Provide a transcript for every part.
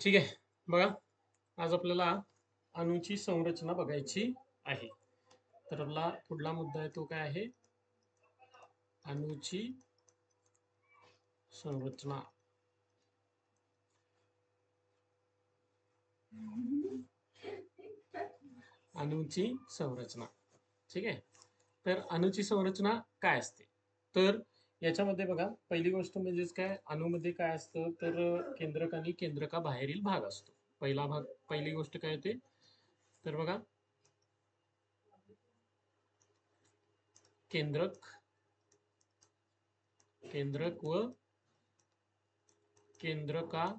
ठीक आहे. बघा, आज आपल्याला अणूची संरचना बघायची आहे. तर आपला पुढला मुद्दा आहे तो काय आहे? अणूची संरचना. अणूची संरचना. ठीक आहे. तर अणूची संरचना काय असते? तर याच्यामध्ये बघा, पहिली गोष्ट म्हणजेच काय, अणूमध्ये काय असतं तर केंद्रक आणि केंद्रकाबाहेरील भाग असतो. पहिली गोष्ट काय येते तर बघा, केंद्रक व केंद्रका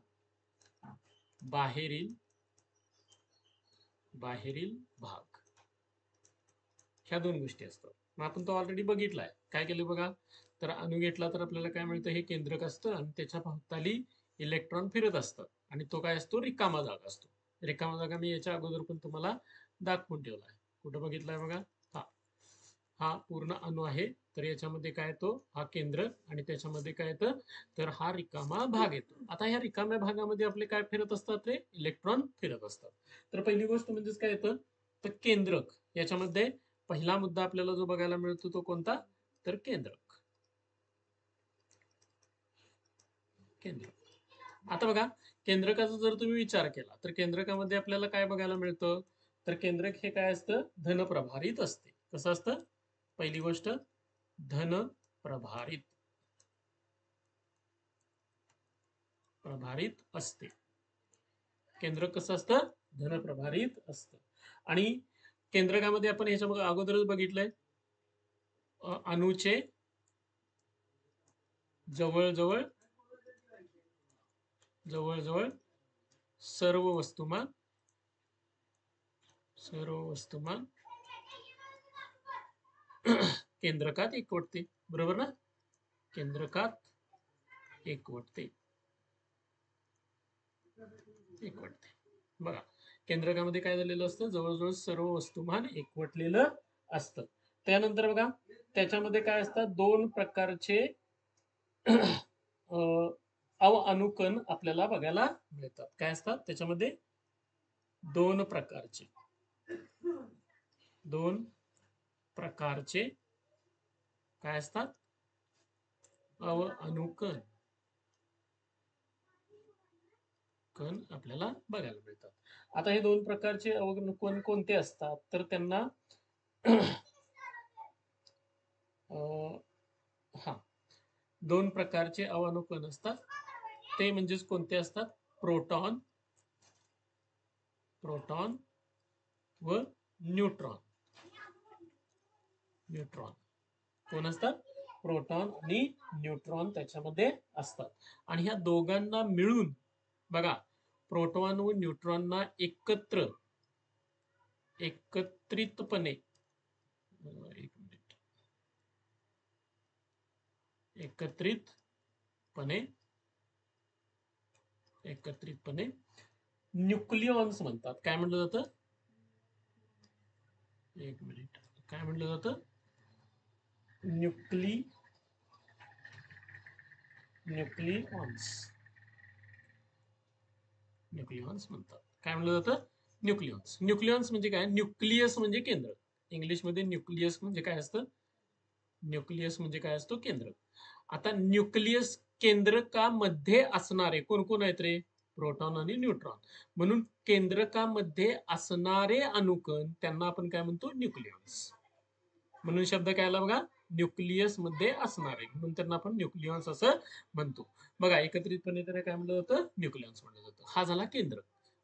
बाहेरील भाग, ह्या दोन गोष्टी असतात. मग आपण तो ऑलरेडी बघितलाय. काय केलं बघा, तर अणू घेतला तर आपल्याला काय मिळतं, हे केंद्रक असतं आणि त्याच्या भोवताली इलेक्ट्रॉन फिरत असतात आणि तो काय असतो, रिकामा जागा असतो. रिकामा जागा मी याच्या अगोदर पण तुम्हाला दाखवून ठेवलाय. कुठं बघितलाय बघा, हा हा पूर्ण अणू आहे. तर याच्यामध्ये काय येतो, हा केंद्रक आणि त्याच्यामध्ये काय येतं तर हा रिकामा भाग येतो. आता ह्या रिकाम्या भागामध्ये आपले काय फिरत असतात, ते इलेक्ट्रॉन फिरत असतात. तर पहिली गोष्ट म्हणजेच काय येतं तर केंद्रक. याच्यामध्ये पहिला मुद्दा आपल्याला जो बघायला मिळतो तो कोणता, तर केंद्रक. आता बघा, केंद्रकाचा जर तुम्ही विचार केला तर केंद्रकामध्ये आपल्याला काय बघायला मिळतं, तर केंद्रक हे काय असतं, धनप्रभारित असते. कसं असतं, पहिली गोष्ट धनप्रभारित असते. केंद्रक कसं असतं, धनप्रभारित असतं. आणि केंद्रकामध्ये आपण ह्याच्या अगोदरच बघितलंय, अणूचे जवळजवळ सर्व वस्तुमान केंद्रकात एकवटते. बरोबर ना, केंद्रकात एकवटते. बघा, केंद्रकामध्ये काय झालेलं असतं, जवळजवळ सर्व वस्तुमान एकवटलेलं असतं. त्यानंतर बघा, त्याच्यामध्ये काय असतात, दोन प्रकारचे अणुकण आपल्याला बघायला मिळतात. काय असतात त्याच्यामध्ये, दोन प्रकारचे काय असतात, अणुकण आपल्याला बघायला मिळतात. आता हे दोन प्रकारचे अणुकण कोणते असतात, तर त्यांना हा दोन प्रकारचे अणुकण असतात. ते म्हणजेच कोणते असतात, प्रोटॉन व न्यूट्रॉन. कोण असतात, प्रोटॉन आणि न्यूट्रॉन त्याच्यामध्ये असतात. आणि ह्या दोघांना मिळून बघा, प्रोटॉन व न्यूट्रॉनना एकत्रितपणे न्यूक्लियॉन्स म्हणतात. काय म्हटलं जातं, एक मिनिट, काय म्हटलं जातं, न्यूक्लियॉन्स म्हणतात. काय म्हटलं जातं, न्यूक्लियॉन्स म्हणजे काय, न्यूक्लियस म्हणजे केंद्र. इंग्लिशमध्ये न्यूक्लियस म्हणजे काय असतं, केंद्र. आता न्यूक्लियस केंद्रकामध्ये असणारे कोण कोण आहेत रे, प्रोटॉन आणि न्यूट्रॉन. म्हणून केंद्रकामध्ये असणारे अणुकण त्यांना आपण काय म्हणतो, न्यूक्लियॉन्स. म्हणून शब्द काय आला बघा, न्यूक्लियस मध्ये असणारे, म्हणून त्यांना आपण न्यूक्लियॉन्स असं म्हणतो. बघा, एकत्रितपणे त्याला काय म्हणलं जातं, न्यूक्लियॉन्स म्हणलं जातं. हा झाला केंद्र.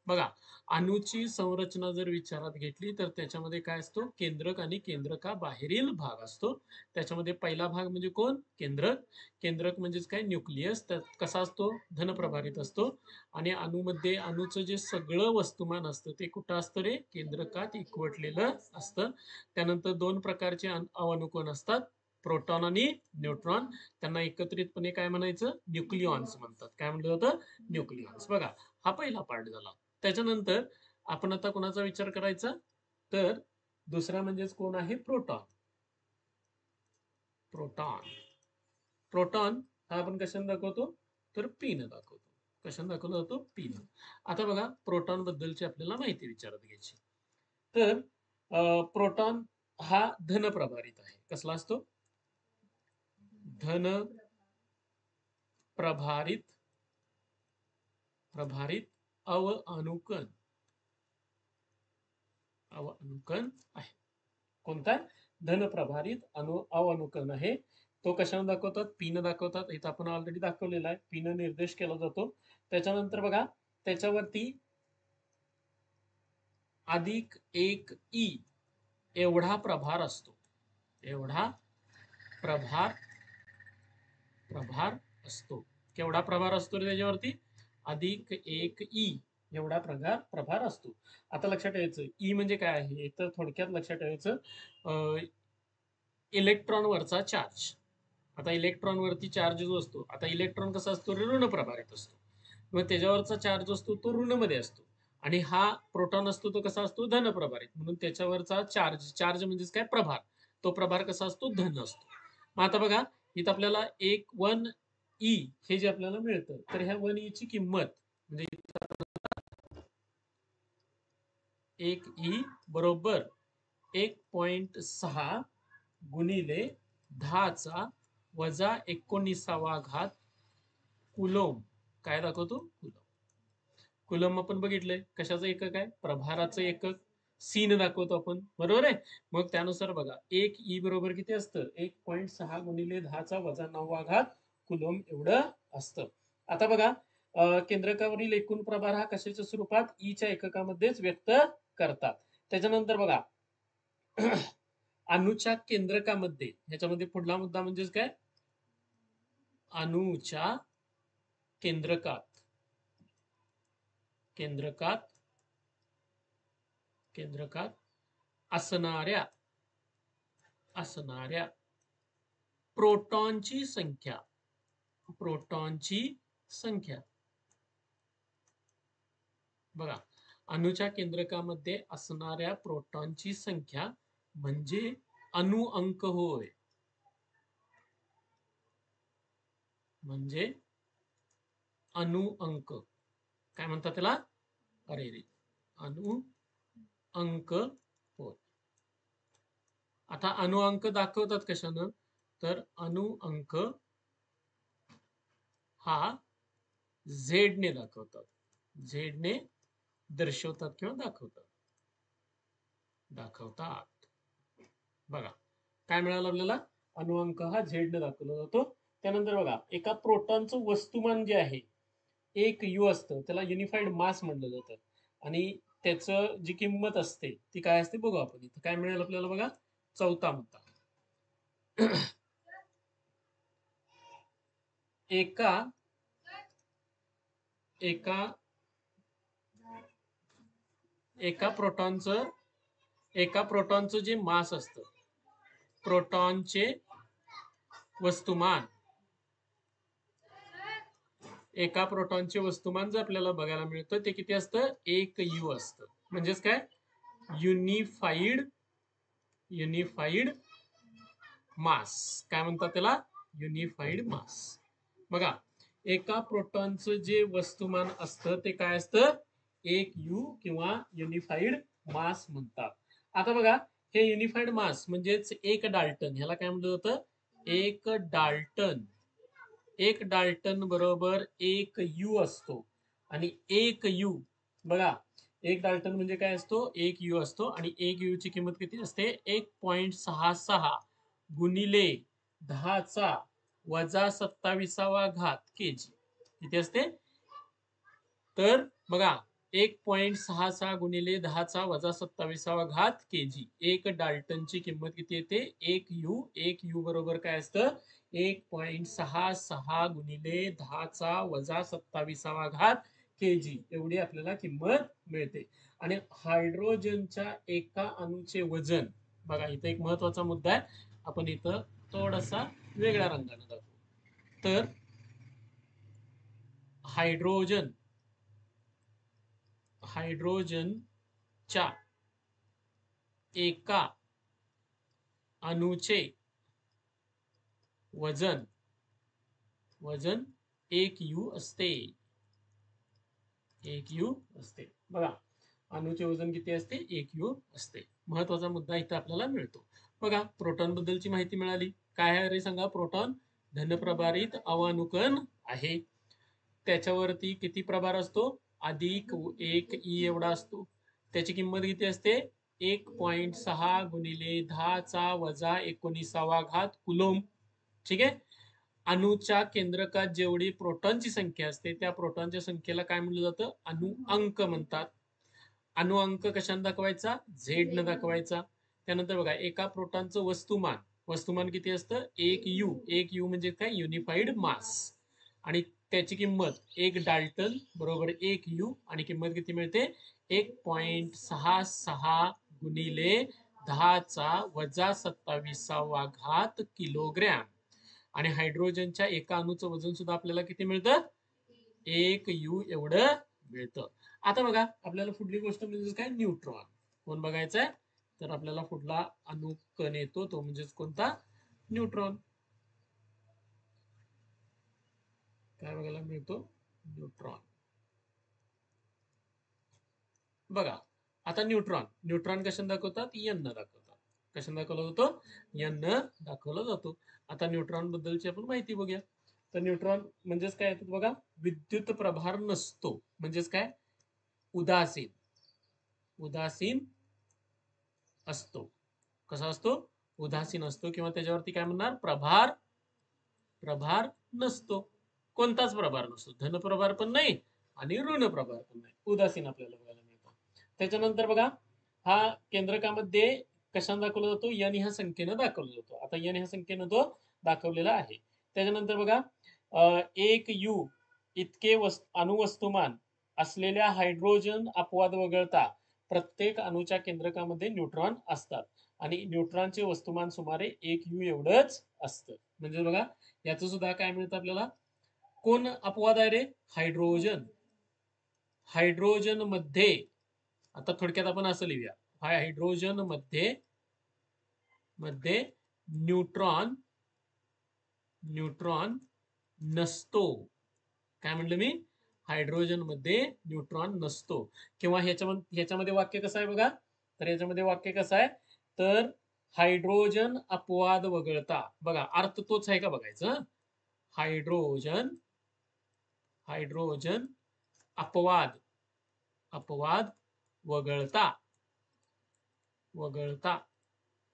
बघा, अणूची संरचना जर विचारात घेतली तर त्याच्यामध्ये काय असतो, केंद्रक आणि केंद्रका बाहेरील भाग असतो. त्याच्यामध्ये पहिला भाग म्हणजे कोण, केंद्रक म्हणजेच काय, न्यूक्लियस. कसा असतो, धनप्रभारित असतो. आणि अणूमध्ये अणूचं जे सगळं वस्तुमान असतं ते कुठं असतं रे, केंद्रकात एकवटलेलं असतं. त्यानंतर दोन प्रकारचे अणुकण असतात, प्रोटॉन आणि न्यूट्रॉन. त्यांना एकत्रितपणे काय म्हणायचं, न्यूक्लियॉन्स म्हणतात. काय म्हटलं जातं, न्यूक्लियॉन्स. बघा, हा पहिला पार्ट झाला. त्याच्यानंतर आपण आता कोणाचा विचार करायचा, तर दुसरा म्हणजेच कोण आहे, प्रोटॉन. प्रोटॉन हा आपण कशाने दाखवतो, तर पी ने दाखवतो. कशाने दाखवला जातो? पी न. आता बघा प्रोटॉन बद्दलची आपल्याला माहिती विचारत घ्यायची. तर प्रोटॉन हा धन प्रभारित आहे. कसला असतो? धन प्रभारित अवअनुकण आहे. कोणता? धन प्रभारित अवअनुकण आहे. तो कशाने दाखवतात? पीनं दाखवतात. इथं आपण ऑलरेडी दाखवलेला आहे. पीनं निर्देश केला जातो. त्याच्यानंतर बघा त्याच्यावरती अधिक एक ई एवढा प्रभार असतो. एवढा प्रभार असतो. केवढा प्रभार असतो रे त्याच्यावरती? अधिक एक ई एवढा प्रभार असतो. आता लक्षात ठेवायचं ई म्हणजे काय आहे? तर थोडक्यात लक्षात ठेवायचं इलेक्ट्रॉन वरचा चार्ज. आता इलेक्ट्रॉन वरती चार्ज जो असतो, आता इलेक्ट्रॉन कसा असतो? ऋण प्रभारित असतो. मग त्याच्यावरचा चार्ज असतो तो ऋण मध्ये असतो. आणि हा प्रोटॉन असतो तो कसा असतो? धन प्रभारित. म्हणून त्याच्यावरचा चार्ज म्हणजेच काय? प्रभार. तो प्रभार कसा असतो? धन असतो. मग आता बघा इथं आपल्याला एक 1 ई हे जे आपल्याला मिळतं, तर ह्या 1 ई ची किंमत म्हणजे 1 ई बरोबर 1.6 गुणिले 10⁻⁻⁰ कुलोम. काय दाखवतो? कुलोम. कुलोम आपण बघितलंय कशाचं एकक आहे? प्रभाराचं एकक. सीन दाखवतो आपण, बरोबर आहे. मग त्यानुसार बघा 1 ई बरोबर किती असतं? 1.6 गुणिले 10⁻⁹ कुलोम एवढं असतं. आता बघा केंद्रकावरील एकूण प्रभार हा कशाच्या स्वरूपात? ईच्या एककामध्येच व्यक्त करतात. त्याच्यानंतर बघा अणूच्या केंद्रकामध्ये, ह्याच्यामध्ये पुढला मुद्दा म्हणजेच काय? अणूच्या केंद्रकात असणाऱ्या प्रोटॉनची संख्या. बघा अणूच्या केंद्रकामध्ये असणाऱ्या प्रोटॉनची संख्या म्हणजे अणुअंक होय. म्हणजे अणुअंक काय म्हणतात त्याला? अरे रे, अणुअंक होय. आता अणुअंक दाखवतात कशानं? तर अणुअंक हा झेड ने दाखवतात. झेड ने दर्शवतात किंवा दाखवतात. बघा काय मिळालं आपल्याला? अणुअंक हा झेड ने दाखवला जातो. त्यानंतर बघा एका प्रोटॉनचं वस्तुमान जे आहे 1 यू असतं, त्याला युनिफाईड मास म्हटलं जातं. आणि त्याचं जी किंमत असते ती काय असते बघू आपण. इथं काय मिळेल आपल्याला बघा? चौथा मुद्दा. एका प्रोटॉनचं जे मास असतं, प्रोटॉनचे वस्तुमान, एका प्रोटॉनचे वस्तुमान जर आपल्याला बघायला मिळतं ते किती असतं? 1 यू असतं. म्हणजेच काय? Unified mass. काय म्हणतात त्याला? Unified mass. बघा एका प्रोटॉनचं जे वस्तुमान असतं ते काय असतं? 1 यू किंवा युनिफाईड मास म्हणतात. आता बघा हे युनिफाईड मास म्हणजेच 1 डाल्टन, ह्याला काय म्हटलं जातं? 1 डाल्टन बरोबर 1 यू असतो. आणि 1 यू बघा 1 डाल्टन म्हणजे काय असतो? 1 यू असतो. आणि 1 यू ची किंमत किती असते? 1.66 गुणिले 10⁻⁻27 केजी. किती असते? तर बघा 1.66 गुणिले 10⁻⁻27 केजी. 1 डाल्टनची किंमत किती येते? 1 यू बरोबर काय असतं? 1.66 गुणिले 10⁻⁻27 केजी एवढी आपल्याला किंमत मिळते. आणि हायड्रोजनच्या एका अणूचे वजन, बघा इथं एक महत्वाचा मुद्दा आहे, आपण इथं थोडासा वेगळ्या रंगाने दाखवू. तर हायड्रोजनच्या एका अणूचे वजन 1 यू असते. 1 यू असते. बघा अणूचे वजन किती असते? 1 यू असते. महत्वाचा मुद्दा इथे आपल्याला मिळतो. बघा प्रोटॉन बद्दलची माहिती मिळाली. काय आहे रे सांगा? प्रोटॉन धनप्रभारित अवानुकण आहे. त्याच्यावरती किती प्रभार असतो? अधिक 1 ई एवढा असतो. त्याची किंमत किती असते? 1.6 गुणिले 10⁻19 कुलोम. ठीक आहे. अणूच्या केंद्रकात जेवढी प्रोटॉनची संख्या असते त्या प्रोटॉनच्या संख्येला काय म्हणलं जातं? अणु अंक म्हणतात. अणु अंक कशाने दाखवायचा? झेड न दाखवायचा. त्यानंतर बघा एका प्रोटॉनचं वस्तुमान, वस्तुमान किती असतं? 1 यू. 1 यू म्हणजे काय? Unified mass. आणि त्याची किंमत 1 डाल्टन बरोबर 1 यू आणि किंमत किती मिळते? 1.66 गुणिले 10⁻27 किलोग्रॅम. आणि हायड्रोजनच्या एका अणूचं वजन सुद्धा आपल्याला किती मिळतं? 1 यू एवढं मिळतं. आता बघा आपल्याला पुढली गोष्ट म्हणजे काय? न्यूट्रॉन. कोण बघायचं आहे? तर आपल्याला पुढला अणू कण येतो तो म्हणजेच कोणता? न्यूट्रॉन. काय बघायला मिळतो? न्यूट्रॉन. बघा आता न्यूट्रॉन, न्यूट्रॉन कशाने दाखवतात? एन न दाखवतात. कशाने दाखवला जातो? एन न दाखवला जातो. आता न्यूट्रॉन बद्दलची आपण माहिती बघूया. तर न्यूट्रॉन म्हणजेच काय येतात बघा? विद्युत प्रभार नसतो. म्हणजेच काय? उदासीन. उदासीन असतो. कसा असतो? उदासीन असतो किंवा त्याच्यावरती काय म्हणणार? प्रभार. प्रभार नसतो. कोणताच प्रभार नसतो. धनप्रभार पण नाही आणि ऋण प्रभार पण नाही. उदासीन आपल्याला बघायला मिळतो. त्याच्यानंतर बघा हा केंद्रकामध्ये कशाने दाखवला जातो? एन ह्या संख्येनं दाखवला जातो. आता एन ह्या संख्येनं तो दाखवलेला आहे. त्याच्यानंतर बघा 1 यू इतके अणुवस्तुमान असलेल्या हायड्रोजन अपवाद वगळता प्रत्येक अणूच्या केंद्रकामध्ये न्यूट्रॉन असतात आणि न्यूट्रॉनचे वस्तुमान सुमारे 1 यू एवढंच असतं. म्हणजे बघा याचं सुद्धा काय मिळतं आपल्याला? कोण अपवाद आहे रे? हायड्रोजन. हायड्रोजन मध्ये आता थोडक्यात आपण असं लिहूया. हायड्रोजन मध्ये न्यूट्रॉन नसतो. काय म्हणलं मी? हायड्रोजन मध्ये न्यूट्रॉन नसतो. किंवा ह्याच्यामध्ये वाक्य कसं आहे बघा? तर याच्यामध्ये वाक्य कसं आहे? तर हायड्रोजन अपवाद वगळता. बघा अर्थ तोच आहे का बघायचं. हायड्रोजन अपवाद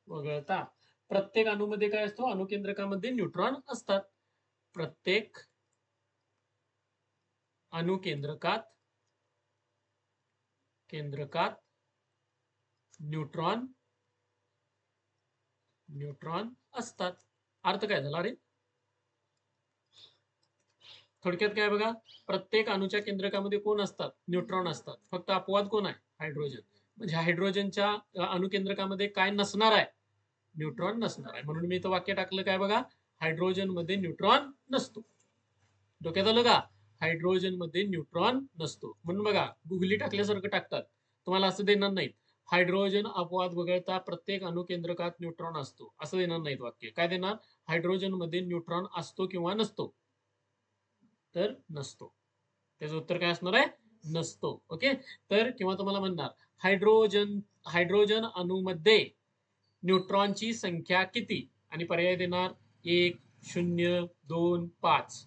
वगळता प्रत्येक अणूमध्ये काय असतो? अणुकेंद्रकामध्ये न्यूट्रॉन असतात. प्रत्येक अणुकेंद्रकात न्यूट्रॉन असतात. अर्थ काय झाला रे? थोडक्यात काय बघा? प्रत्येक अणूच्या केंद्रकामध्ये कोण असतात? न्यूट्रॉन असतात. फक्त अपवाद कोण आहे? हायड्रोजन. म्हणजे हायड्रोजनच्या अणुकेंद्रकामध्ये काय नसणार आहे? न्यूट्रॉन नसणार आहे. म्हणून मी इथं वाक्य टाकलं काय बघा? हायड्रोजन मध्ये न्यूट्रॉन नसतो. डोक्यात आलं का? हायड्रोजन मध्ये न्यूट्रॉन नसतो. म्हणून बघा गुगली टाकल्यासारखं टाकतात. तुम्हाला असं देणार नाहीत. हायड्रोजन अपवाद वगळता प्रत्येक अणुकेंद्रकात न्यूट्रॉन असतो असं देणार नाहीत वाक्य. काय देणार? हायड्रोजन मध्ये न्यूट्रॉन असतो किंवा नसतो. तर नसतो. त्याचं उत्तर काय असणार आहे? नसतो. ओके. तर किंवा तुम्हाला म्हणणार हायड्रोजन अणूमध्ये न्यूट्रॉनची संख्या किती? आणि पर्याय देणार 1, 0, 2, 5.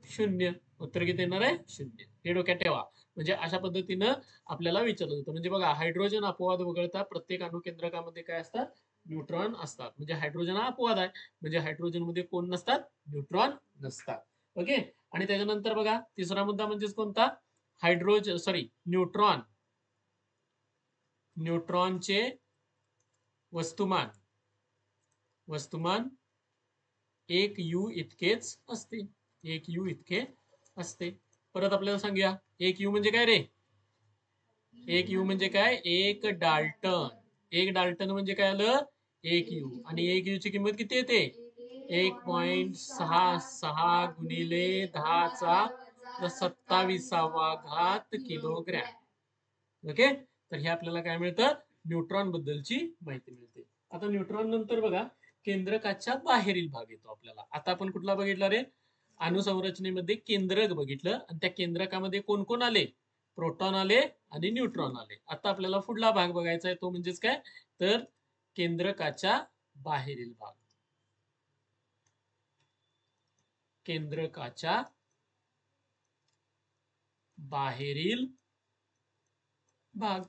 0. उत्तर किती येणार आहे? 0. हे डोक्यात ठेवा. म्हणजे अशा पद्धतीनं आपल्याला विचारलं जातं. म्हणजे बघा हायड्रोजन अपवाद वगळता प्रत्येक अणुकेंद्रकामध्ये काय असतात? न्यूट्रॉन असतात. म्हणजे हायड्रोजन हा अपवाद आहे. म्हणजे हायड्रोजन मध्ये कोण नसतात? न्यूट्रॉन नसतात. ओके. आणि त्याच्यानंतर बघा तिसरा मुद्दा म्हणजेच कोणता? न्यूट्रॉनचे वस्तुमान 1 यू इतकेच असते. 1 यू इतके असते. परत आपल्याला सांगूया 1 यू म्हणजे काय रे? 1 यू म्हणजे काय? 1 डाल्टन. 1 डाल्टन म्हणजे काय आलं? 1 यू. आणि 1 यू ची किंमत किती येते? 1.66 गुणिले 10⁻27 किलोग्रॅम. ओके. तर हे आपल्याला काय मिळतं? न्यूट्रॉन बद्दलची माहिती मिळते. आता न्यूट्रॉन नंतर बघा केंद्रकाच्या बाहेरील भाग येतो आपल्याला. आता आपण कुठला बघितला रे? अणुसंरचनेमध्ये केंद्रक बघितलं आणि त्या केंद्रकामध्ये कोण कोण आले? प्रोटॉन आले आणि न्यूट्रॉन आले. आता आपल्याला पुढला भाग बघायचा आहे, तो म्हणजेच काय, तर केंद्रकाच्या बाहेरील भाग. केंद्रकाच्या बाहेरील भाग.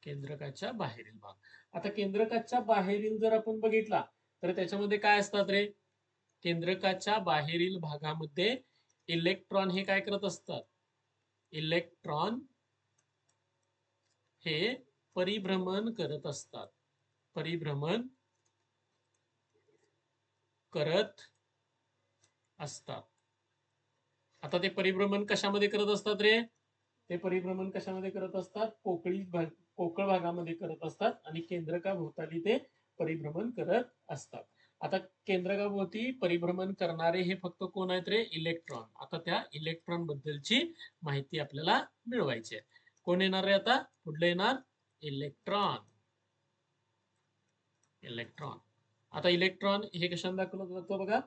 केंद्रकाच्या बाहेरील भाग. आता केंद्रकाच्या बाहेरील जर आपण बघितला तर त्याच्यामध्ये काय असतात रे? केंद्रकाच्या बाहेरील भागामध्ये इलेक्ट्रॉन हे काय करत असतात? इलेक्ट्रॉन हे परिभ्रमण करत असतात. परिभ्रमण करत असतात. आता ते परिभ्रमण कशामध्ये करत असतात रे? ते परिभ्रमण कशामध्ये करत असतात? पोकळ भागामध्ये करत असतात आणि केंद्रकाभोवताली ते परिभ्रमण करत असतात. आता केंद्रकाभोवती परिभ्रमण करणारे हे फक्त कोण आहेत रे? इलेक्ट्रॉन. आता त्या इलेक्ट्रॉन बद्दलची माहिती आपल्याला मिळवायची आहे. कोण येणार रे आता? पुढलं येणार इलेक्ट्रॉन. इलेक्ट्रॉन. आता इलेक्ट्रॉन हे कशाने दाखवलं जातं बघा?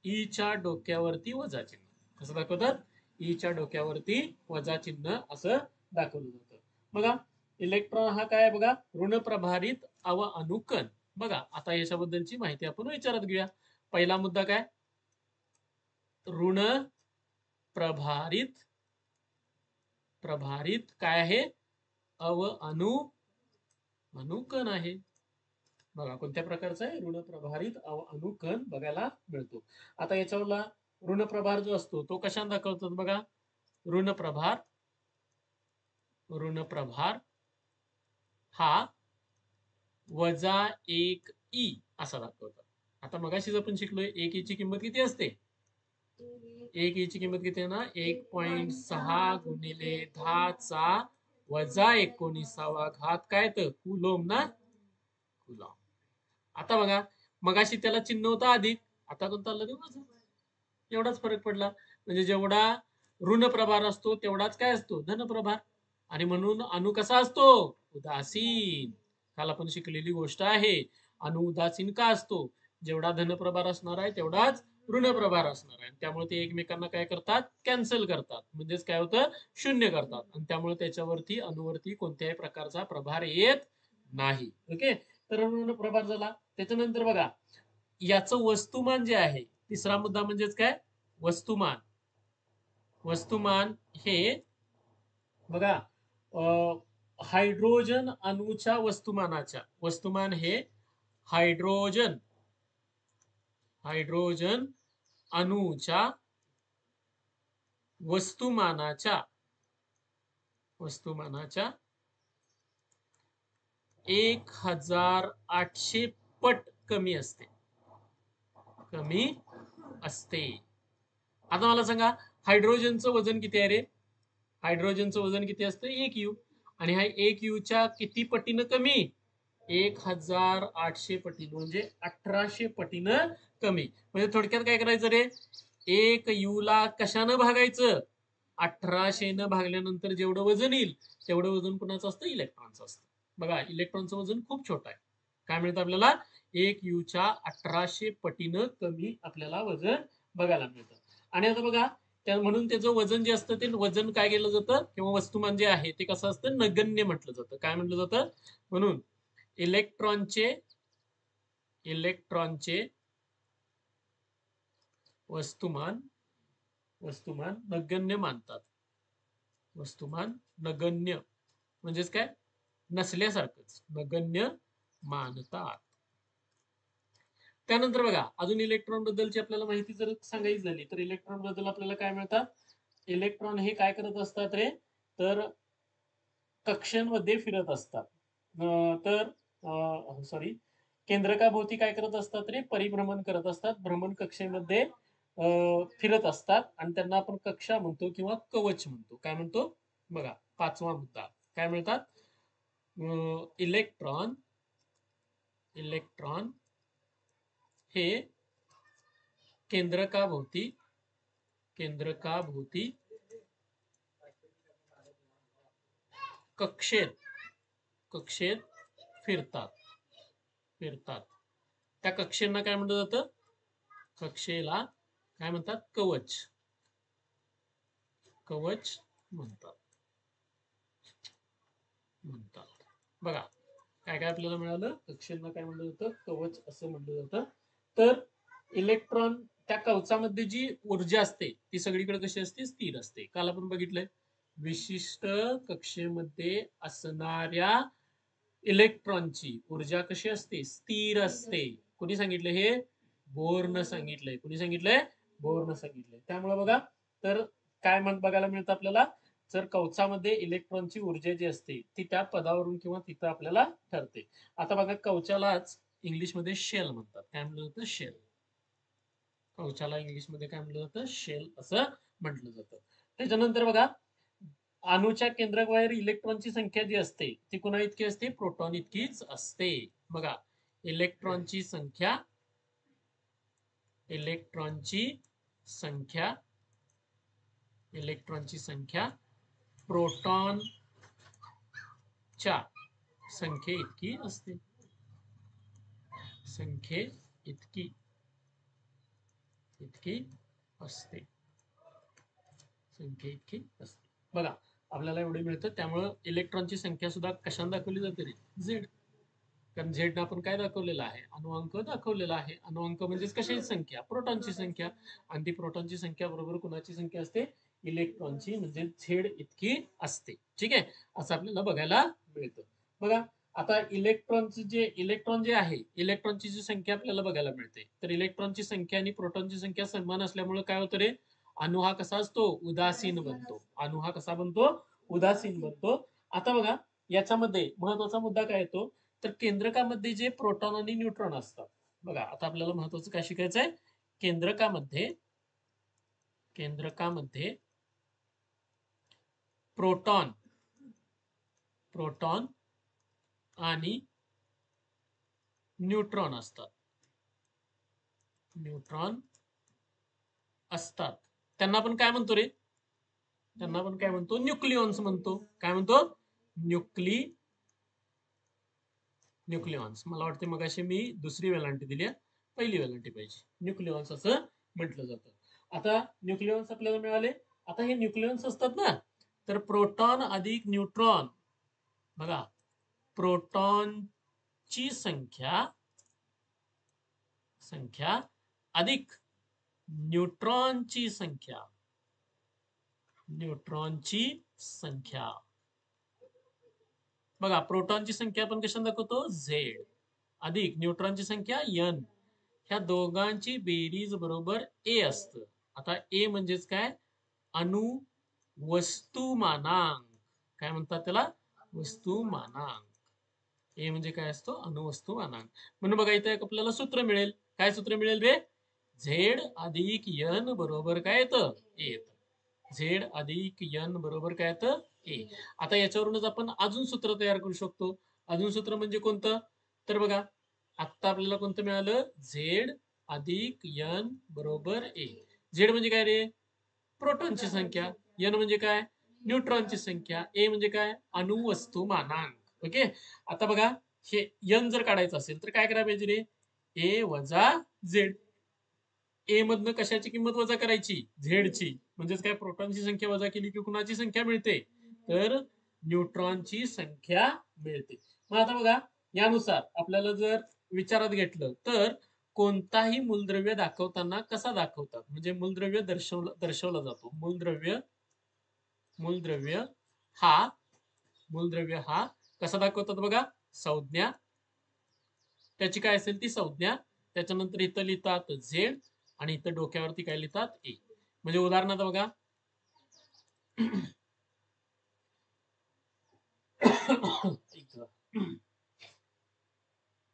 ईच्या डोक्यावरती वजा चिन्ह. कसं दाखवतात? ईच्या डोक्यावरती वजा चिन्ह असं दाखवलं जातं. बघा, इलेक्ट्रॉन हा काय बघा? ऋणप्रभारित अणुकण. बघा, आता याच्याबद्दलची माहिती आपण विचारात घेऊया. पहिला मुद्दा काय? ऋण प्रभारित काय आहे? अणुकण आहे. बघा, कोणत्या प्रकारचा आहे? ऋणप्रभारित अणुकण बघायला मिळतो. आता याच्यावरला ऋणप्रभार जो असतो तो कशाने दाखवतात बघा? ऋणप्रभार हा -1 असा दाखवतात. आता मगाशीच आपण शिकलोय 1 ची किंमत किती असते? 1 ची किंमत किती आहे ना? 1.6 गुणिले 10⁻⁻⁰ काय तर कुलोम ना? कुलोम. आता बघा, मगाशी त्याला चिन्ह होतं अधिक, आता कोणतं आलं रे माझं? एवढाच फरक पडला. म्हणजे जेवढा ऋण प्रभार असतो तेवढाच काय असतो? धन प्रभार. आणि म्हणून अणु कसा असतो? उदासीन. काल आपण शिकलेली गोष्ट आहे. अणु उदासीन का असतो? जेवढा धनप्रभार असणार आहे तेवढाच ऋण प्रभार असणार आहे. त्यामुळे ते एकमेकांना काय करतात? कॅन्सल करतात. म्हणजेच काय होतं? शून्य करतात. आणि त्यामुळे त्याच्यावरती अणुवरती कोणत्याही प्रकारचा प्रभार येत नाही. ओके, तर ऋण प्रभार झाला. त्याच्यानंतर बघा, याचं वस्तुमान जे आहे, तिसरा मुद्दा म्हणजेच काय? वस्तुमान. वस्तुमान हे बघा, हायड्रोजन अणूच्या वस्तुमान हे हायड्रोजन अणूच्या वस्तुमानाच्या 1800 पट कमी असते. आता मला सांगा, हायड्रोजनचं वजन किती आहे रे? हायड्रोजनचं वजन किती असतं? 1 U. आणि हा 1 U च्या किती पटीनं कमी? 1800 पटीनं, म्हणजे 1800 पटीनं कमी. म्हणजे थोडक्यात काय करायचं रे? 1 U ला कशानं भागायचं? 1800 न भागल्यानंतर जेवढं वजन येईल तेवढं वजन कुणाचं असतं? इलेक्ट्रॉनचं असतं. बघा, इलेक्ट्रॉनचं वजन खूप छोटं आहे. काय मिळतं आपल्याला? 1 U च्या 1800 पटीनं कमी आपल्याला वजन बघायला मिळतं. आणि आता बघा, म्हणून त्याचं वजन जे असतं ते वजन काय केलं जातं, किंवा वस्तुमान जे आहे ते कसं असतं? नगण्य म्हटलं जातं. काय म्हटलं जातं? म्हणून इलेक्ट्रॉनचे वस्तुमान नगण्य मानतात. वस्तुमान नगण्य म्हणजेच काय? नसल्यासारखंच, नगण्य मानतात. त्यानंतर बघा, अजून इलेक्ट्रॉन बद्दलची आपल्याला माहिती जर सांगायची झाली तर इलेक्ट्रॉन बद्दल आपल्याला काय मिळतात? इलेक्ट्रॉन हे काय करत असतात रे? तर कक्षांमध्ये फिरत असतात. केंद्रकाभोवती काय करत असतात रे? परिभ्रमण करत असतात. भ्रमण कक्षेमध्ये फिरत असतात आणि त्यांना आपण कक्षा म्हणतो किंवा कवच म्हणतो. काय म्हणतो? बघा, 5वा मुद्दा काय मिळतात? इलेक्ट्रॉन हे केंद्रकाभोवती कक्षेत फिरतात. त्या कक्षेला काय म्हटलं जातं? कक्षेला काय म्हणतात? कवच. कवच म्हणतात. बघा काय काय आपल्याला मिळालं, कक्षेला काय म्हणलं जातं? कवच असं म्हटलं जातं. तर इलेक्ट्रॉन त्या कवचामध्ये जी ऊर्जा असते ती सगळीकडे कशी असते? स्थिर असते. काल आपण बघितलंय विशिष्ट कक्षेमध्ये असणाऱ्या इलेक्ट्रॉनची ऊर्जा कशी असते? स्थिर असते. कोणी सांगितलं हे? बोर्न सांगितलंय. कोणी सांगितलंय? बोर्न सांगितलंय. त्यामुळे बघा, तर काय बघायला मिळतं आपल्याला, जर कवचामध्ये इलेक्ट्रॉनची ऊर्जा जी असते ती त्या पदावरून किंवा तिथं आपल्याला ठरते. आता बघा, कवचालाच इंग्लिशमध्ये शेल म्हणतात. काय म्हणलं जातं? शेल. कवचाला इंग्लिशमध्ये काय म्हटलं जातं? शेल असं म्हटलं जातं. त्याच्यानंतर बघा, अणूच्या केंद्रकाबाहेर इलेक्ट्रॉनची संख्या जी असते ती कुणा इतकी असते? प्रोटॉन इतकीच असते. बघा, इलेक्ट्रॉनची संख्या, इलेक्ट्रॉनची संख्या, इलेक्ट्रॉनची संख्या प्रोटॉनच्या संख्ये इतकी असते. संख्ये इतकी असते. संख्या इतकी असते. बघा, आपल्याला एवढे मिळतं. त्यामुळं इलेक्ट्रॉनची संख्या सुद्धा कशाने दाखवली जाते रे? झेड. कारण झेड आपण काय दाखवलेलं आहे? अणुअंक दाखवलेला आहे. अणुअंक म्हणजेच कशाची संख्या? प्रोटॉनची संख्या. आणि ती प्रोटॉनची संख्या बरोबर कुणाची संख्या असते? इलेक्ट्रॉनची, म्हणजे झेड इतकी असते. ठीक आहे, असं आपल्याला बघायला मिळतं. बघा, आता इलेक्ट्रॉन जे आहे, इलेक्ट्रॉनची जी संख्या आपल्याला बघायला मिळते, तर इलेक्ट्रॉनची संख्या आणि प्रोटॉनची संख्या समान असल्यामुळे काय होतं रे? अणु हा कसा असतो? उदासीन बनतो. अणु हा कसा बनतो? उदासीन बनतो. आता बघा, याच्यामध्ये महत्वाचा मुद्दा काय येतो? तर केंद्रकामध्ये जे प्रोटॉन आणि न्यूट्रॉन असतात. बघा, आता आपल्याला महत्वाचं काय शिकायचं आहे? केंद्रकामध्ये प्रोटॉन आणि न्यूट्रॉन असतात. त्यांना आपण काय म्हणतो रे? त्यांना आपण काय म्हणतो? न्यूक्लिऑन्स म्हणतो. काय म्हणतो? न्यूक्लिऑन्स. मला वाटते मगाशी मी दुसरी वेलांटी दिली, पहिली वेलांटी पाहिजे. न्यूक्लिऑन्स असं म्हटलं जातं. आता न्यूक्लिऑन्स आपल्याला मिळाले. आता हे न्यूक्लिऑन्स असतात ना, तर प्रोटॉन अधिक न्यूट्रॉन, बघा, प्रोटॉनची संख्या अधिक न्यूट्रॉनची संख्या, बघा, प्रोटॉनची संख्या आपण कशाने दाखवतो? झेड, अधिक न्यूट्रॉनची संख्या n. ह्या दोघांची बेरीज बरोबर ए असतं. आता ए म्हणजेच काय? अणु वस्तुमानांक. काय म्हणतात त्याला? वस्तुमानांक. ए म्हणजे काय असतो? अणुवस्तुमानांक. म्हणून बघा, इथे एक आपल्याला सूत्र मिळेल. काय सूत्र मिळेल रे? झेड अधिक n बरोबर काय येतं? ए येतं. झेड अधिक n बरोबर काय येतं? ए. आता याच्यावरूनच आपण अजून सूत्र तयार करू शकतो. अजून सूत्र म्हणजे कोणतं? तर बघा, आता आपल्याला कोणतं मिळालं? झेड अधिक n बरोबर ए. झेड म्हणजे काय रे? प्रोटॉनची संख्या. n म्हणजे काय? न्यूट्रॉनची संख्या. ए म्हणजे काय? अणुवस्तुमानांक. ओके. आता बघा, हे n जर काढायचं असेल तर काय करायला पाहिजे रे? ए वजा झेड. ए मधनं कशाची किंमत वजा करायची? झेडची. म्हणजेच काय? प्रोटॉनची संख्या वजा केली की कुणाची संख्या मिळते? तर न्यूट्रॉनची संख्या मिळते. मग आता बघा, यानुसार आपल्याला जर विचारात घेतलं तर कोणताही मूलद्रव्य दाखवताना कसा दाखवतात? म्हणजे मूलद्रव्य दर्शवला जातो. मूलद्रव्य हा कसा दाखवतात? बघा, संज्ञा, त्याची काय असेल ती संज्ञा, त्याच्यानंतर इथं लिहितात झेड आणि इथं डोक्यावरती काय लिहितात? ए. म्हणजे उदाहरणार्थ बघा,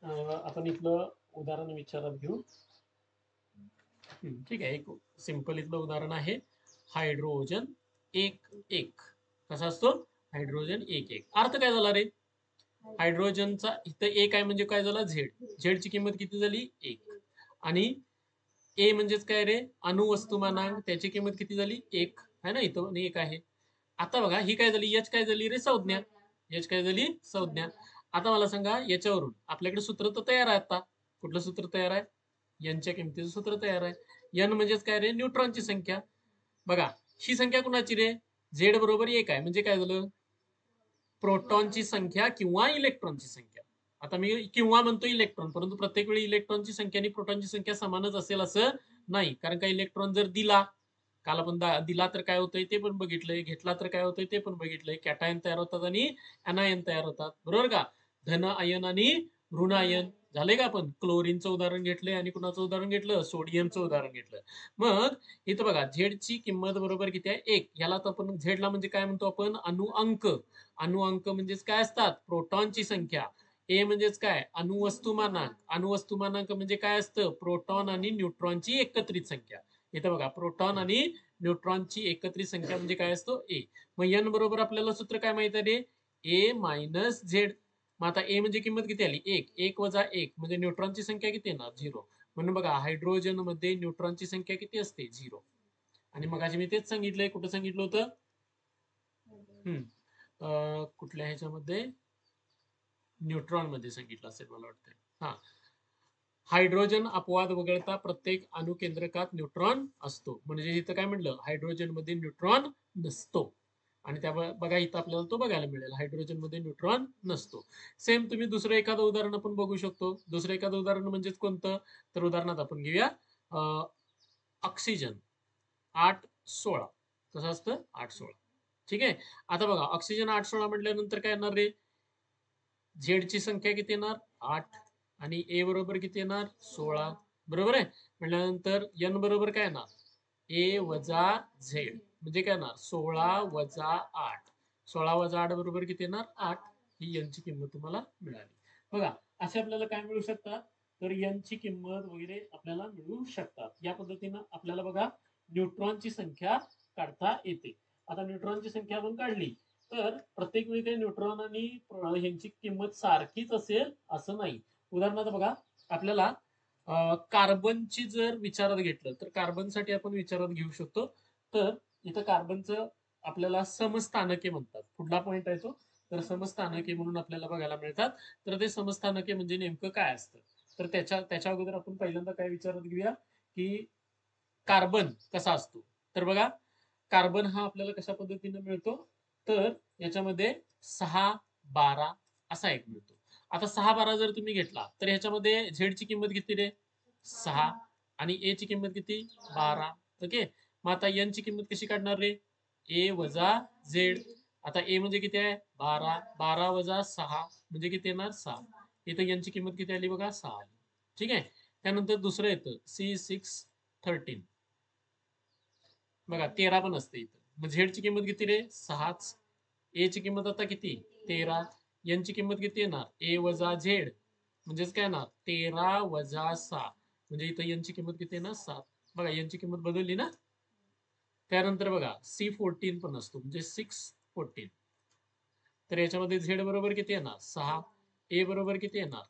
आपण इथलं उदाहरण विचारात घेऊ. ठीक आहे, एक सिंपल इथलं उदाहरण आहे. हायड्रोजन 1 कसा असतो? हायड्रोजन 1 अर्थ काय झाला रे? हायड्रोजनचा इथं एक आहे म्हणजे काय झाला? झेड. झेडची किंमत किती झाली? 1. आणि ए म्हणजेच काय रे? अणुवस्तुमानांक. त्याची किंमत किती झाली? 1 आहे ना, इथं 1 आहे. आता बघा, ही काय झाली? एच काय झाली रे? संज्ञा. एच काय झाली? संज्ञा. आता मला सांगा, याच्यावरून आपल्याकडे सूत्र तर तयार आहे. आता कुठलं सूत्र तयार आहे? यांच्या किमतीचं सूत्र तयार आहे. एन म्हणजेच काय रे, न्यूट्रॉनची संख्या. बघा ही संख्या कुणाची रे, झेड बरोबर 1 आहे, म्हणजे काय झालं, प्रोटॉनची संख्या किंवा इलेक्ट्रॉनची संख्या. आता मी किंवा म्हणतो इलेक्ट्रॉन, परंतु प्रत्येक वेळी इलेक्ट्रॉनची संख्या आणि प्रोटॉनची संख्या समानच असेल असं नाही, कारण का इलेक्ट्रॉन जर दिला, काल आपण दिला तर काय होतंय ते पण बघितलंय, घेतला तर काय होतंय ते पण बघितलंय. कॅटायन तयार होतात आणि अनायन तयार होतात, बरोबर का. धन आयन आणि ऋण आयन झाले का. आपण क्लोरीनचं उदाहरण घेतलंय आणि कुणाचं उदाहरण घेतलं, सोडियमचं उदाहरण घेतलं. मग इथं बघा झेडची किंमत बरोबर किती आहे, 1. याला तर आपण झेडला म्हणजे काय म्हणतो आपण, अणुअंक. अणुअंक म्हणजेच काय असतात, प्रोटॉनची संख्या. ए म्हणजेच काय, अणुवस्तुमानांक. अणुवस्तुमानांक म्हणजे काय असतं, प्रोटॉन आणि न्यूट्रॉनची एकत्रित संख्या. इथं बघा प्रोटॉन आणि न्यूट्रॉनची एकत्रित संख्या म्हणजे काय असतो, ए. मग एन बरोबर आपल्याला सूत्र काय माहित आहे, ए मायनस झेड. मग आता ए म्हणजे किंमत किती आली, 1. 1 वजा 1 म्हणजे न्यूट्रॉनची संख्या किती येणार, 0. म्हणून बघा हायड्रोजन मध्ये न्यूट्रॉनची संख्या किती असते, 0. आणि मग मी तेच सांगितलंय, कुठं सांगितलं होतं, कुठल्या ह्याच्यामध्ये, न्यूट्रॉन मध्ये सांगितलं असेल मला वाटतं. हा, हायड्रोजन अपवाद वगळता प्रत्येक अणुकेंद्रकात न्यूट्रॉन असतो. म्हणजे इथं काय म्हटलं, हायड्रोजन मध्ये न्यूट्रॉन नसतो. आणि त्या बघा इथं आपल्याला तो बघायला मिळेल, हायड्रोजन मध्ये न्यूट्रॉन नसतो. सेम तुम्ही दुसरं एखादं उदाहरण आपण बघू शकतो. दुसरं एखादं उदाहरण म्हणजेच कोणतं, तर उदाहरणात आपण घेऊया ऑक्सिजन 8-16. कसं असतं, 8-16. ठीक आहे. आता बघा ऑक्सिजन 8-16 म्हटल्यानंतर काय येणार रे, झेडची संख्या किती येणार, 8. आणि ए बरोबर किती येणार, 16. बरोबर आहे. म्हटल्यानंतर एन बरोबर काय येणार, ए वजा झेड म्हणजे काय येणार, 16 वजा 8. 16 वजा 8 बरोबर किती येणार, 8. ही एन ची किंमत तुम्हाला मिळाली. बघा असे आपल्याला काय मिळू शकतात, तर एन ची किंमत वगैरे आपल्याला मिळू शकतात. या पद्धतीनं आपल्याला बघा न्यूट्रॉनची संख्या काढता येते. आता न्यूट्रॉनची संख्या आपण काढली, तर प्रत्येक वेळी काही न्यूट्रॉन आणि ह्यांची किंमत सारखीच असेल असं नाही. उदाहरणार्थ बघा आपल्याला कार्बनची जर विचारात घेतलं, तर कार्बनसाठी आपण विचारात घेऊ शकतो. तर इथं कार्बनचं आपल्याला समस्थानके म्हणतात. पुढला पॉइंट आहे तो, तर समस्थानके म्हणून आपल्याला बघायला मिळतात. तर ते समस्थानके म्हणजे नेमकं काय असतं, तर त्याच्या अगोदर आपण पहिल्यांदा काय विचारात घेऊया, की कार्बन कसा असतो. तर बघा कार्बन हा आपल्याला कशा पद्धतीने मिळतो, तर याच्यामध्ये 6-12 असा एक मिळतो. आता 6-12 जर तुम्ही घेतला, तर ह्याच्यामध्ये झेडची किंमत किती रे, 6. आणि ए ची किंमत किती, 12. ओके. मग आता एन ची किंमत कशी काढणार रे, ए वजा झेड. आता ए म्हणजे किती आहे, 12. 12 वजा 6 म्हणजे किती येणार, 6. इथं एन ची किंमत किती आली बघा, 6 आली. ठीक आहे. त्यानंतर दुसरं येतं C613. बघा 13 पण असते इथं. मग झेडची किंमत किती रे, 6च. ए ची किंमत आता किती, 13. एन ची किंमत किती येणार, ए वजा झेड म्हणजेच काय येणार, 13 वजा 6 म्हणजे इथं एन ची किंमत किती येणार, 7. बघा एन ची किंमत बदलली ना. त्यानंतर बघा C14 पण असतो, म्हणजे 614. तर याच्यामध्ये झेड बरोबर किती येणार, 6. ए बरोबर किती येणार,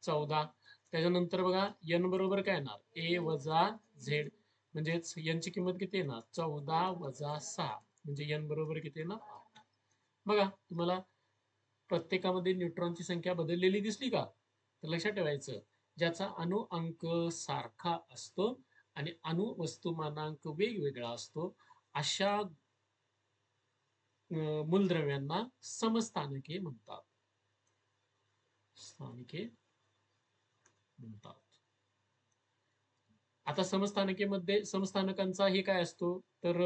14. त्याच्यानंतर बघा एन बरोबर काय येणार, ए वजा झेड म्हणजेच एन ची किंमत किती येणार, 14 वजा 6 म्हणजे एन बरोबर किती येणार, 8. बघा तुम्हाला प्रत्येकामध्ये न्यूट्रॉनची संख्या बदललेली दिसली का, तर लक्षात ठेवायचं, ज्याचा अणु अंक सारखा असतो आणि अणु वस्तुमानांक वेगवेगळा असतो, अशा मूलद्रव्यांना समस्थानके म्हणतात. स्थानिके म्हणतात. आता समस्थानिकेमध्ये समस्थानकांचा हे काय असतो, तर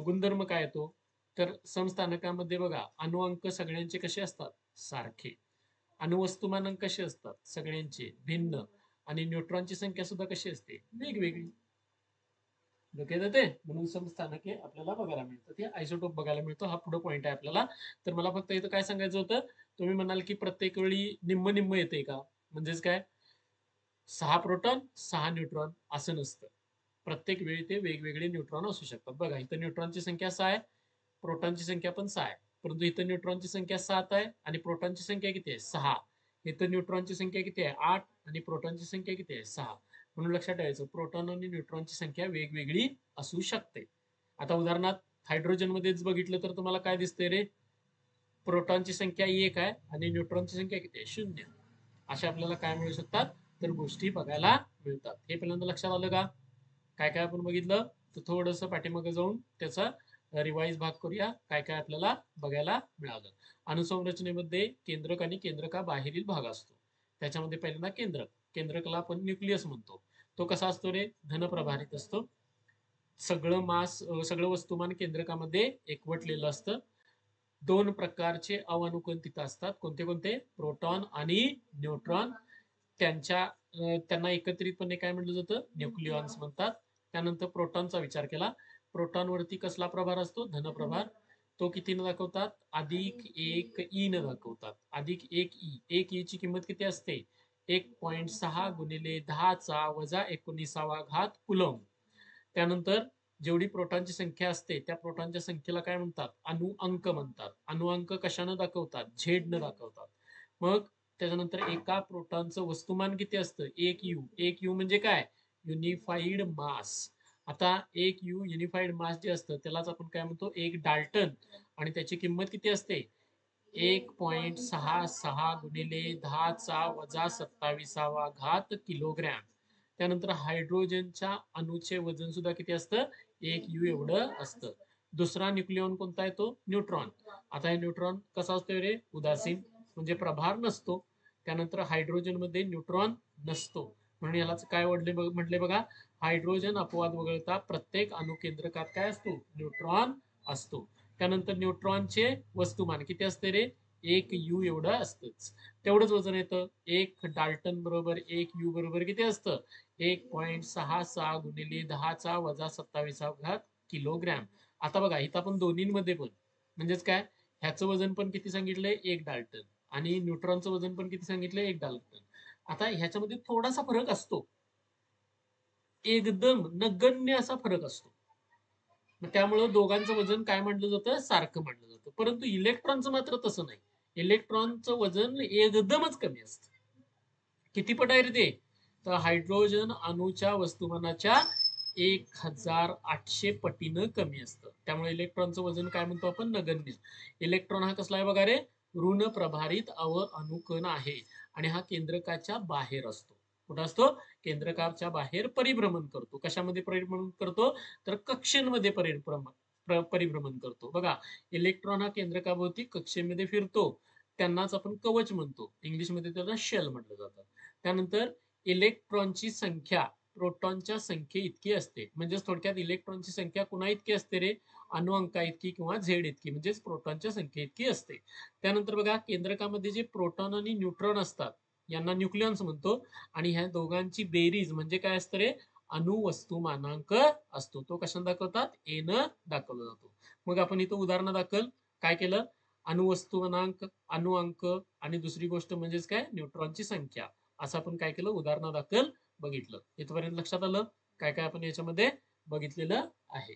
गुणधर्म काय येतो, तर समस्थानकामध्ये बघा अणुअंक सगळ्यांचे कसे असतात, सारखे. अणुवस्तुमानांक कसे असतात, सगळ्यांचे भिन्न. आणि न्यूट्रॉनची संख्या सुद्धा कशी असते, वेगवेगळी. डोक्यात येते. म्हणून समस्थानके आपल्याला बघायला मिळतात. हे आयसोटोप बघायला मिळतो, हा पुढे पॉईंट आहे आपल्याला. तर मला फक्त इथं काय सांगायचं होतं, तुम्ही म्हणाल की प्रत्येक वेळी निम्म निम्म येते का, म्हणजेच काय 6 प्रोटॉन 6 न्यूट्रॉन असं नसतं. प्रत्येक वेळी ते वेगवेगळे न्यूट्रॉन असू शकतात. बघा इथं न्यूट्रॉनची संख्या 6 आहे, प्रोटॉनची संख्या पण 6 आहे. परंतु इथं न्यूट्रॉनची संख्या 7 आहे आणि प्रोटॉनची संख्या किती आहे, 6. इथं न्यूट्रॉनची संख्या किती आहे, 8 आणि प्रोटॉनची संख्या किती आहे, 6. म्हणून लक्षात ठेवायचं, प्रोटॉन आणि न्यूट्रॉनची संख्या वेगवेगळी असू शकते. आता उदाहरणार्थ हायड्रोजन मध्येच बघितलं तर तुम्हाला काय दिसतंय रे, प्रोटॉनची संख्या 1 आहे आणि न्यूट्रॉनची संख्या किती आहे, 0. अशा आपल्याला काय मिळू शकतात, तर गोष्टी बघायला मिळतात. हे पहिल्यांदा लक्षात आलं का? काय काय आपण बघितलं तर थोडस पाठीमागे जाऊन त्याचा रिवाइज भाग करूया. काय काय आपल्याला बघायला मिळालं. अणुसंरचनेमध्ये केंद्रक आणि केंद्रका बाहेरील भाग असतो. त्याच्यामध्ये पहिल्यांदा केंद्रकला आपण न्यूक्लियस म्हणतो. तो कसा असतो रे? धनप्रभारित असतो. सगळं वस्तुमान केंद्रकामध्ये एकवटलेलं असतं. दोन प्रकारचे अवानुकण तिथं असतात. कोणते कोणते? प्रोटॉन आणि न्यूट्रॉन. त्यांना एकत्रितपणे काय म्हटलं जातं? न्यूक्लियॉन्स म्हणतात. त्यानंतर प्रोटॉनचा विचार केला. प्रोटॉनवरती कसला प्रभार असतो? धनप्रभार. तो कितीनं दाखवतात? +1 दाखवतात. +1 एक ची किंमत किती असते? 1.6 गुणिले 10⁻19 कुलम. त्यानंतर जेवढी प्रोटॉनची संख्या असते त्या प्रोटॉनच्या संख्येला काय म्हणतात? अणुअंक म्हणतात. अणुअंक कशानं दाखवतात? झेडनं दाखवतात. मग त्याच्यानंतर एका प्रोटॉनचं वस्तुमान किती असतं? 1 U. 1 U म्हणजे काय? Unified mass. आता 1 U युनिफाईड मास जे असतं त्यालाच आपण काय म्हणतो? 1 डाल्टन. आणि त्याची किंमत किती असते? 1.66 गुणिले 10⁻27 किलोग्रॅम. त्यानंतर हायड्रोजनच्या अणूचे वजन सुद्धा किती असतं? 1 U एवढं असतं. दुसरा न्यूक्लियॉन कोणता आहे? तो न्यूट्रॉन. आता हे न्यूट्रॉन कसा असतो रे? उदासीन, म्हणजे प्रभार नसतो. त्यानंतर हायड्रोजन मध्ये न्यूट्रॉन नसतो. म्हणून यालाच काय म्हटले बघा? हायड्रोजन अपवाद वगळता प्रत्येक अणुकेंद्रकात काय असतो? न्यूट्रॉन असतो. त्यानंतर न्यूट्रॉनचे वस्तुमान किती असते रे? 1 U एवढं असतंच. तेवढंच वजन येतं. 1 डाल्टन बरोबर 1 U बरोबर किती असतं? 1.66 गुणिले 10⁻27 किलोग्रॅम. आता बघा इथं आपण दोन्हीमध्ये पण म्हणजेच काय? ह्याचं वजन पण किती सांगितलंय? 1 डाल्टन. आणि न्यूट्रॉनचं वजन पण किती सांगितलंय? 1 डाल्टन. आता ह्याच्यामध्ये थोडासा फरक असतो. एकदम नगण्य असा फरक असतो. त्यामुळं दोघांचं वजन काय म्हटलं जातं? सारखं म्हटलं जातं. परंतु इलेक्ट्रॉनचं मात्र तसं नाही. इलेक्ट्रॉनचं वजन एकदमच कमी असतं. किती पट आहे रे ते? तर हायड्रोजन अणूच्या वस्तुमानाच्या 1800 पटीनं कमी असतं. त्यामुळे इलेक्ट्रॉनचं वजन काय म्हणतो आपण? नगण्य. इलेक्ट्रॉन हा कसला आहे बघा रे? ऋण प्रभारित अणुकण आहे. आणि हा केंद्रकाच्या बाहेर असतो. कुठं असतो? केंद्रकाच्या बाहेर परिभ्रमण करतो. कशामध्ये परिभ्रमण करतो? तर कक्षेमध्ये परिभ्रमण करतो. बघा, इलेक्ट्रॉन हा केंद्रकाभोवती कक्षेमध्ये फिरतो. त्यांनाच आपण कवच म्हणतो. इंग्लिशमध्ये त्याला शेल म्हटलं जातं. त्यानंतर इलेक्ट्रॉनची संख्या प्रोटॉनच्या संख्ये इतकी असते. म्हणजेच थोडक्यात इलेक्ट्रॉनची संख्या कुणा इतकी असते रे? अणुअंका इतकी किंवा झेड इतकी, म्हणजेच प्रोटॉनच्या संख्ये इतकी असते. त्यानंतर बघा, केंद्रकामध्ये जे प्रोटॉन आणि न्यूट्रॉन असतात यांना न्यूक्लियॉन्स म्हणतो. आणि ह्या दोघांची बेरीज म्हणजे काय असतं रे? अणुवस्तुमानांक असतो. तो कशाने दाखवतात? ए न दाखवला जातो. मग आपण इथं उदाहरण दाखल काय केलं? अणुवस्तुमानांक, अणुअंक आणि दुसरी गोष्ट म्हणजेच काय? न्यूट्रॉनची संख्या. असं आपण काय केलं? उदाहरण दाखल बघितलं. इथपर्यंत लक्षात आलं? काय काय आपण याच्यामध्ये बघितलेलं आहे.